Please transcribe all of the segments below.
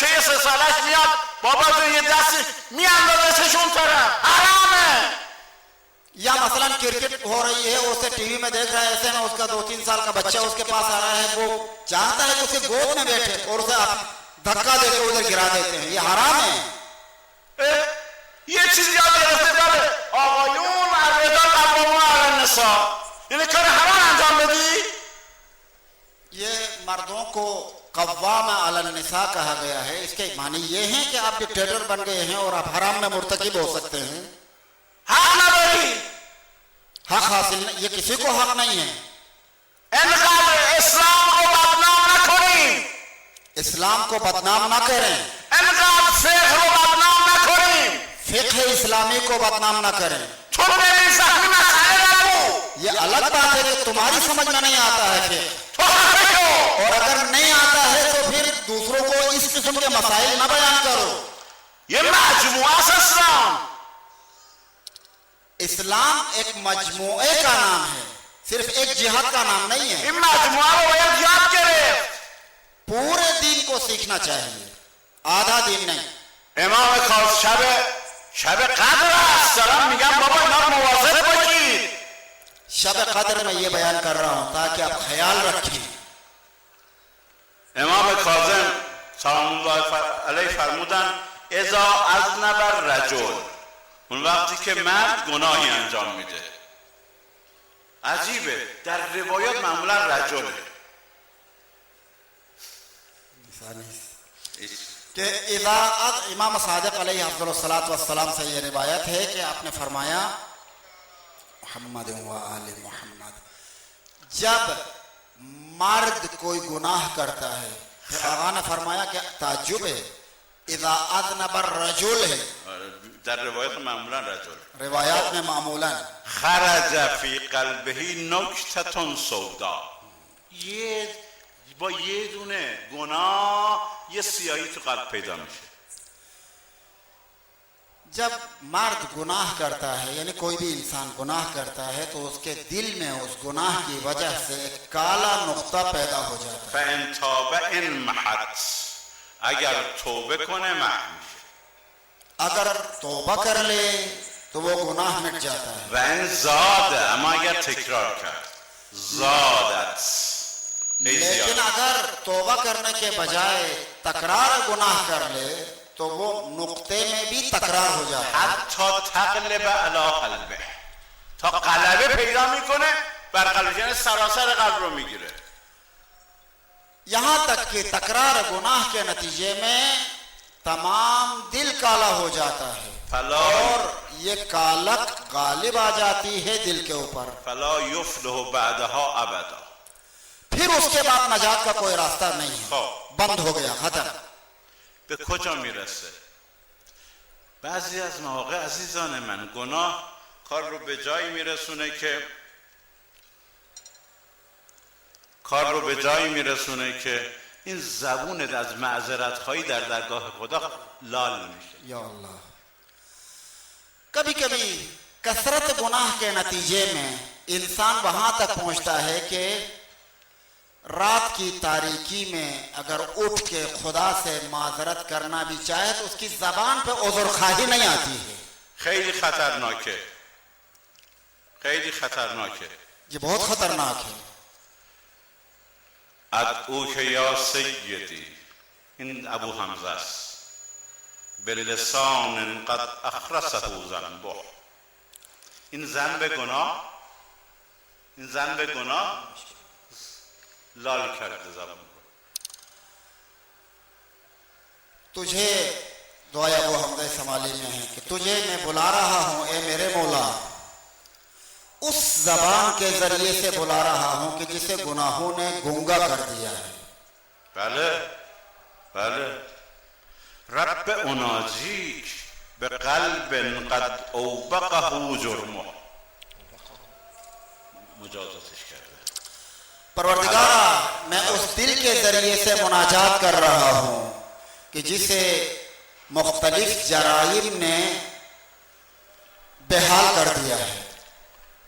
بچه 3 سالش میاد بابا جون یه دست میاندازشون طرف حرامه. या मसलन क्रिकेट हो रही है, उसे टीवी में देख रहा है, ऐसे में उसका 2-3 साल का बच्चा उसके पास आ रहा है, वो चाहता है कि उसके गोद में बैठे और उसे धक्का देकर उधर गिरा देते हैं, ये हराम है. یه چیزی یاد گرفته داره آقایون الرجال قوامون علی النساء، یعنی کار حرام انجام بدی. ये मर्दों को कव्वाम अलल निसा कहा गया है. इसके मानी ये हैं कि आप डिक्टेटर बन गए हैं और आप हराम में मुर्तकिब हो सकते हैं. हक ना दरी, हक हासिल ये किसी को हक नहीं है. इनका इस्लाम को बदनाम ना करें, इस्लाम को बदनाम ना करें, इनका फिक्र को बदनाम ना करें, फिक्र इस्लामी को बदनाम ना करें. छोटे इंसान में खाएगा तू, ये अलग बात है कि तुम्हारी समझ में नहीं आता है फिर, तो हटो. और अगर नहीं आता है तो फिर दूसरों को इस किस्म के मसाइल न बयान करो. ये मजमुआ से इस्लाम, इस्लाम एक मजमुए का नाम है, सिर्फ एक जिहाद का नाम नहीं है. ये मजमुआ को याद करे, पूरे दिन को सीखना चाहिए, आधा दिन नहीं. इमाम खास शब कद्र सलाम मिगम बाबा ना मुवाज़िब बची. शब कद्र में ये बयान कर रहा हूं ताकि आप ख्याल रखें. इमाम काज़िम सल्लल्लाहु अलैहि फरमूदन इज़ा अज़नब अर्रजुल, उन वقتی که مرد گناهی انجام میده. عجیبه در روایات معمولا رجله कि इमाम सादिक अलैहि अफ़ज़लुस्सलात वस्सलाम से ये रिवायत है कि आपने फरमाया मुहम्मद व आले मोहम्मद, जब मर्द कोई गुनाह करता है तो आगा ने फरमाया कि ताज्जुब है, इज़ा अज़नब अर्रजुल है, در روایات معمولا رجل रिवायात में मामूलन خرج فی قلبه نکتة سودا، یه با یه دونه گناه یه سیاهی تو قلب پیدا میشه. जब मर्द गुनाह करता है, यानी कोई भी इंसान गुनाह करता है, तो उसके दिल में उस गुनाह की वजह से एक काला नुक्ता पैदा हो जाता है. فإن تاب انمحت، اگر توبه کنه محو میشه. अगर तौबा कर ले तो वो गुनाह मिट जाता है. وإن زاد، اما اگر تکرار کرد زادت. लेकिन अगर तौबा करने के बजाय तकरार गुनाह कर ले तो वो नुक्ते में भी तकरार हो जाता है. حتی تقلب علی قلبه، تا غلبه پیدا میکنه بر قلبش، یعنی سراسر قلب رو میگیره. यहाँ तक कि तकरार गुनाह के नतीजे में तमाम दिल काला हो जाता है और ये कालक गालिब आ जाती है दिल के ऊपर. فلا یفلح بعدها ابدا، फिर उसके बाद नजात का कोई रास्ता नहीं है, बंद हो गया, खत्म. به کجا میرسه؟ بعضی از مواقع عزیزان من گناه کار رو به جایی میرسونه که این زبون از معذرت خواهی در درگاه خدا لال میشه. या अल्लाह, कभी कभी कसरत गुनाह के नतीजे में इंसान वहां तक पहुंचता है कि रात की तारीकी में अगर उठ के खुदा से माजरत करना भी चाहे तो उसकी जबान पे उज़्र ख़्वाही नहीं आती है. خیلی خطرناکه، خیلی خطرناکه. ये बहुत खतरनाक है. ادعوک یا سیدی، این ابو حمزه است، به لسان قد اخرسه ذنبه. این ذنب گناه لال کرده زبان رو. तुझे दुआ अबू हमज़ा समाली में है कि तुझे मैं बुला रहा हूँ ए मेरे मौला, उस जबान के जरिए से बुला रहा हूँ कि जिसे गुनाहों ने गूंगा कर दिया है. بله بله. رب اناجیک به قلب قد اوبقه جرمه، مجازاتش کرده. परवरदिगारा, मैं उस दिल के जरिए से मुनाजात कर रहा हूँ कि जिसे मुख्तलिफ जराइम ने बेहाल कर दिया है.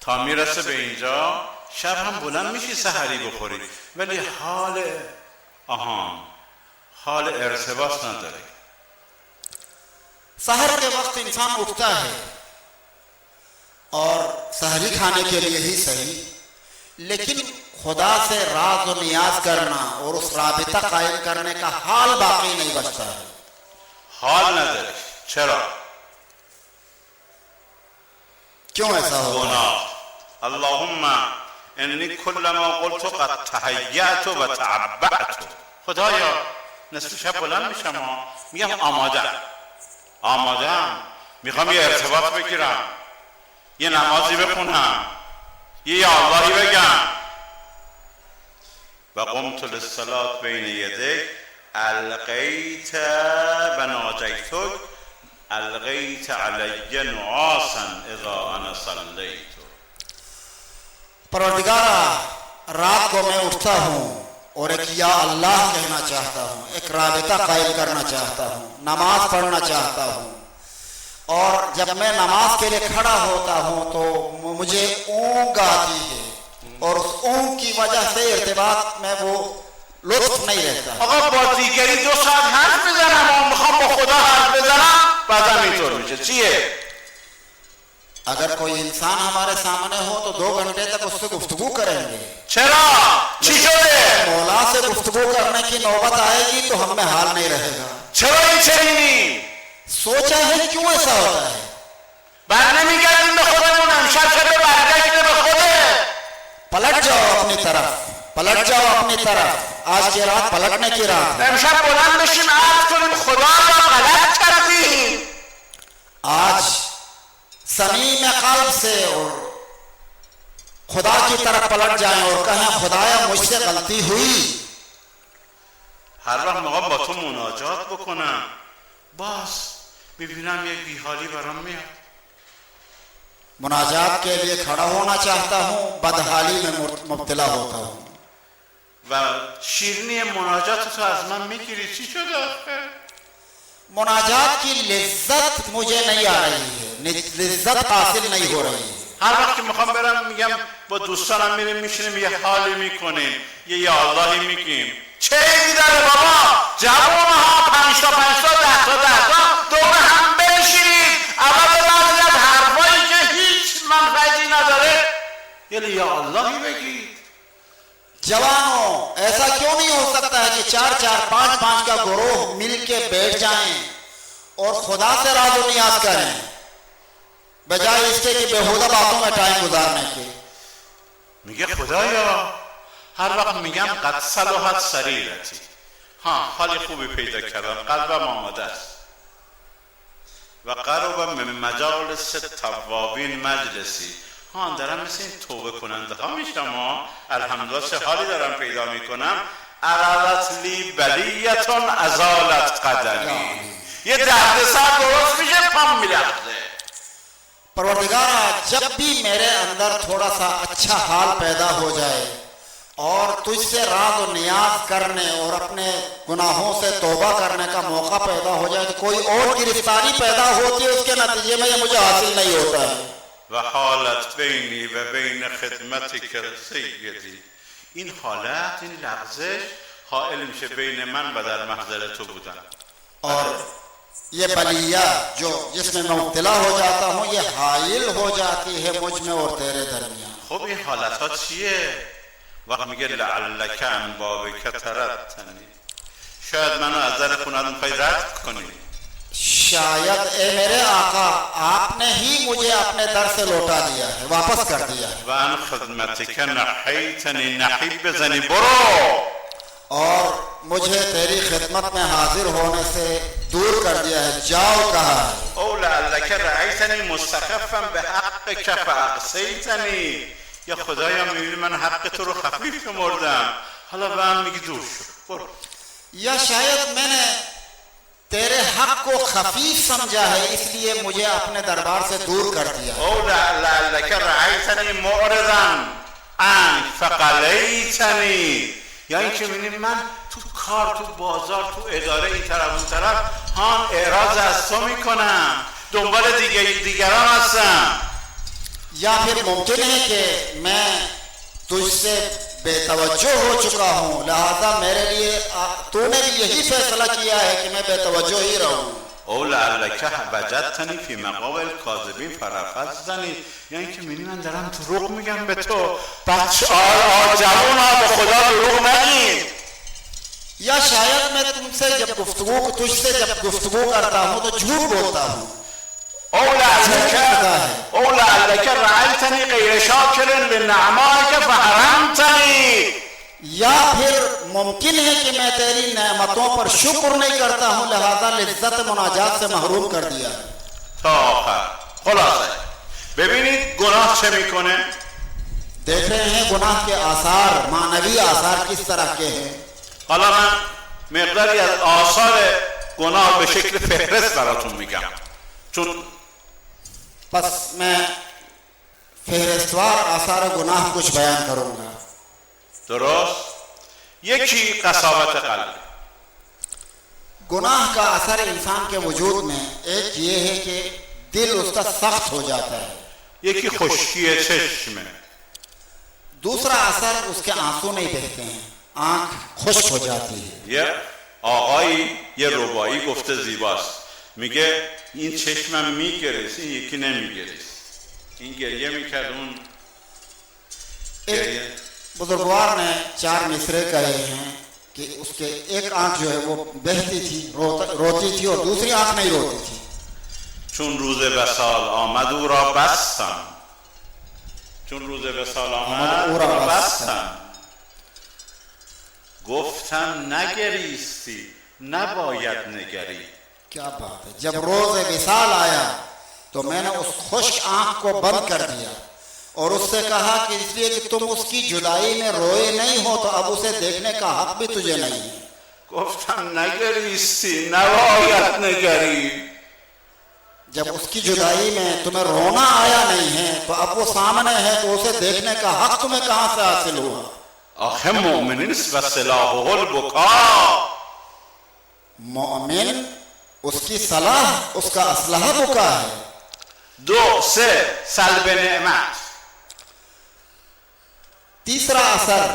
تا میرسه به اینجا شب هم بلند میشی سحری بخوری ولی حال حال ارتباط نداره. सहर के वक्त इंसान उठता है और सहरी खाने के लिए ही सही, लेकिन खुदा से राज और नियाज करना और उस राबिता कायम करने का हाल बाकी नहीं बचता है। حال نداره. چرا؟ क्यों ऐसा होगा? گناه. اللهم انی کلما قلت قد تهیأت و تعبأت. خدایا نصف شب بلند میشم میگم آمادم میخوام یه ارتباط بگیرم، یه نمازی بخونم، یه یا اللهی بگم. و قمت للصلاة بین یدیک القیت و ناجیتک القیت علی نعاسا اذا انا صلیت. परवरदिगारा, रात को मैं उठता हूँ और एक या अल्लाह कहना चाहता हूँ, एक राबिता कायम करना चाहता हूँ, नमाज पढ़ना चाहता हूँ। और जब मैं नमाज के लिए खड़ा होता हूँ तो मुझे ऊँग आती है और उस ऊँग की वजह से इर्तिबात में वो लुत्फ नहीं रहता। آقا با دیگری 2 ساعت حرف بزنم و میخوام با خدا حرف بزنم بعدم اینطور میشه. چیه؟ अगर कोई इंसान हमारे सामने हो तो 2 घंटे तक उससे गुफ्तगू करेंगे। چرا؟ چی شده؟ मौला से गुफ्तगू करने की नौबत आएगी तो हम में हाल नहीं रहेगा। چرا این چنینی؟ सोचा है क्यों ऐसा होता है? برنمیگردیم به خودمون، امشب شده برگشته به خوده. पलट जाओ अपनी तरफ, पलट जाओ अपनी तरफ। आज की रात पलटने की रात है। امشب بلند بشیم عرض کنیم خدا را غلط کردیم. आज समीम कल्ब से और खुदा की तरफ पलट जाएं और कहें खुदाया मुझसे गलती हुई। هر وقت میخوام با تو مناجات بکنم باز میبینم یک بیحالی برام میاد. मुनाजात के लिए खड़ा होना चाहता हूँ, बदहाली में मुब्तला होता हूँ। و شیرینی مناجات تو از من میگیری. چی شده آخه؟ मुनाजात की लिज्जत मुझे नहीं आ रही है, लिज्जत हासिल नहीं हो रही है। هر وقت که میخوام برم میگم با دوستانم میریم میشینیم یه حالی میکنیم، یه یا اللهی میگیم. چه ایدی داره بابا؟ جوان ها 5 تا 5 تا 10 تا 10 تا دور هم بنشینید اول بعضی از حرفایی که هیچ منفعتی نداره یه یا اللهی بگید. जवानों, ऐसा क्यों नहीं हो सकता है कि 4-4 5-5 का गिरोह मिल के बैठ जाएं और खुदा से राज और नियाज करें बजाय इसके कि बेहुदा बातों में टाइम गुजारने के। میگه خدایا هر وقت میگم قد صلحت سریرتی، ها حال خوبی پیدا کردم، قلبم آماده است. و قرب من مجالس توابین مجلسی، ها دارم مثل این توبه کننده ها میشم، الحمدلله چه حالی دارم پیدا میکنم. ارادت لی بلیتون ازالت قدمی، یه دردسر درست میشه پام میلرزه. परवरदिगारा, जब भी मेरे अंदर थोड़ा सा अच्छा हाल पैदा हो जाए और तुझसे राज और नियाज करने और अपने गुनाहों से तौबा करने का मौका पैदा हो जाए तो कोई और गिरफ्तारी पैदा होती है, उसके नतीजे में ये मुझे हासिल नहीं होता है। و حالت بینی و بین خدمتک سیدی، این حالت، این لغزش حائل میشه بین من و در محضر تو بودن. और ये बलिया जो जिसमें मैं मुब्तला हो जाता हूँ ये हाइल हो जाती है मुझ में और तेरे दरमियान। خب این حالت ها چیه؟ وقت میگه لعلک عن بابک تردتنی، شاید منو از در خونت میخوای رد کنی. शायद ए मेरे आका आपने ही मुझे अपने दर से लौटा दिया है, वापस कर दिया है। و ان خدمتک نحیتنی، نحیب بزنی برو. और मुझे तेरी खिदमत में हाजिर होने से दूर कर दिया है, जाओ कहा है। او لعلک رأیتنی مستخفا به حقک فاقصیتنی، یا خدایا میبینی من حق تو رو خفیف شمردم، حالا به هم میگی دور شو برو. या शायद मैंने तेरे हक को खफीफ समझा है इसलिए मुझे अपने दरबार से दूर कर दिया। او لعلک رأیتنی معرضا عنک فقلیتنی، یا اینکه میبینی من تو کار، تو بازار، تو اداره، این طرف اون طرف ها اعراض از تو میکنم، دنبال دیگران هستم. या फिर मुमकिन है कि मैं तुझसे बेतवज्जो हो चुका हूँ, लिहाजा मेरे लिए तूने भी यही फैसला किया है कि मैं बेतवज्जो ही रहूँ। او لعلک وجدتنی فی مقام الکاذبین فرافضتنی، یعنی که می‌بینی من دارم دروغ میگم به تو. بچه جوونا به خدا دروغ نگید. या शायद मैं तुझसे जब गुफ्तगू करता हूँ तो झूठ बोलता हूँ। او لعلک رأیتنی غیر شاکر لنعمائک فحرمتنی، या फिर मुमकिन है कि मैं तेरी नेमतों पर शुक्र नहीं करता हूँ, लिहाजा लिज्जत मुनाजात से महरूम कर दिया। تا آخر خلاصه ببینید گناه چه میکنه. देख रहे हैं गुनाह के आसार, मानवी आसार किस तरह के हैं। حالا من مقداری از آثار گناه به شکل فهرست براتون میگم، چون बस मैं फहरिस्तवार आसार गुनाह कुछ बयान करूंगा। درست. یکی قساوت قلب. गुनाह का असर इंसान के वजूद में एक ये है कि दिल उसका सख्त हो जाता है। یکی خشکی چشمه. दूसरा असर उसके आंसू नहीं बहते हैं, आंख खुश्क हो जाती है। یه آقایی یه ربایی گفته زیباست، میگه این چشمم میگریست این یکی نمیگریست، این گریه میکرد اون گریه. बुजुर्गवार ने 4 मिसरे कहे हैं कि उसके एक आंख जो है वो बहती थी, रोती थी, और दूसरी आंख नहीं रोती थी। چون روز وصال آمد او را بستم، چون روز وصال آمد او را بستم، گفتم نگریستی نباید نگری. क्या बात है। जब रोज विसाल आया तो मैंने उस खुश्क आंख को बंद कर दिया और उससे कहा कि इसलिए कि तुम उसकी जुदाई में रोए नहीं हो तो अब उसे देखने का हक भी तुझे नहीं है। گفتم نگریستی نباید نگری. जब उसकी जुदाई में तुम्हें रोना आया नहीं है तो अब वो सामने है तो उसे देखने का हक तुम्हें कहां से हासिल हुआ। آخه مؤمنین و سلاحه البکا. मोमिन उसकी सलाह, उसका असलहा बुका है। 2 3 سلب نعمت. तीसरा असर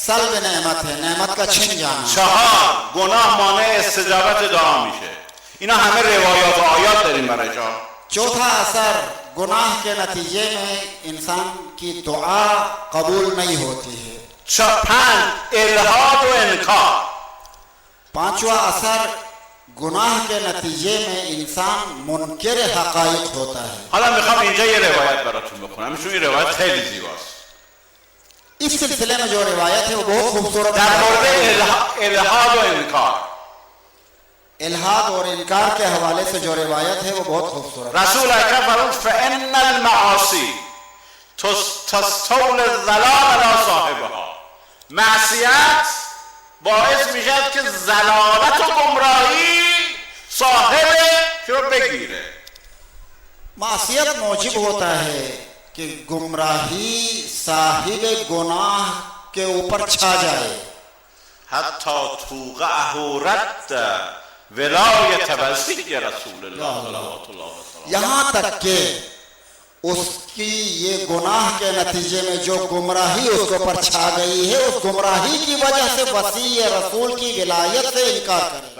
सल्ब नेमत है, नेमत का छिन जाना। 4 گناه مانع استجابت دعا میشه. اینا همه روایات و آیات داریم برایشان. चौथा असर गुनाह के नतीजे में इंसान की दुआ कबूल नहीं होती है। 5 الحاد و انکار. पांचवा असर गुनाह के नतीजे में इंसान मुनकिर हकाइक होता है। حالا میخوام اینجا یه روایت براتون بخونم، چون این روایت خیلی زیباست. इस सिलसिले में जो रिवायत है वो बहुत खूबसूरत در مورد الحاد و انکار. इल्हाद और इनकार के हवाले से जो रिवायत है वो बहुत खूबसूरत। رسول اکرم فرمود فان المعاصی تستول الظلام علی صاحبها. معصیت باعث میشد که ضلالت و گمراهی صاحبش رو بگیره. मासियत मौजिब होता है कि गुमराही साहिब गुनाह के ऊपर छा जाए। حتی توقعه رد ولایت وزیر رسول الله صلوات الله وسلم. यहाँ तक कि उसकी ये गुनाह के नतीजे में जो गुमराही उसके ऊपर छा गई है, उस गुमराही की वजह से वसी रसूल की विलायत से इनकार करे।